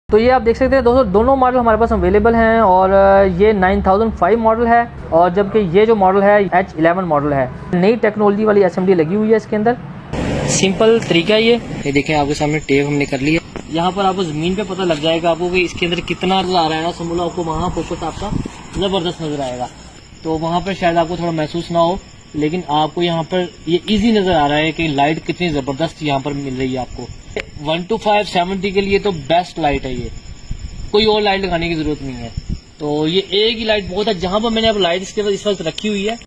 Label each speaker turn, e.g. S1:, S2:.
S1: तो ये आप देख सकते हैं दोस्तों, दोनों मॉडल हमारे पास अवेलेबल हैं और ये 9005 मॉडल है और जबकि ये जो मॉडल है H11 मॉडल है। नई टेक्नोलॉजी वाली असेंबली लगी हुई है इसके अंदर। सिंपल तरीका है ये देखें, आपके सामने टेप हमने कर ली है। यहाँ पर आपको जमीन पे पता लग जाएगा आपको कि इसके अंदर कितना आ रहा है ना समूला, आपको वहाँ फोकस आपका ज़बरदस्त नजर आएगा। तो वहाँ पर शायद आपको थोड़ा महसूस ना हो, लेकिन आपको यहाँ पर ये इजी नजर आ रहा है कि लाइट कितनी जबरदस्त यहाँ पर मिल रही है आपको। 1 to 570 के लिए तो बेस्ट लाइट है ये, कोई और लाइट लगाने की जरूरत नहीं है। तो ये एक ही लाइट बहुत है। जहां पर मैंने अब लाइट इसके इस वक्त रखी हुई है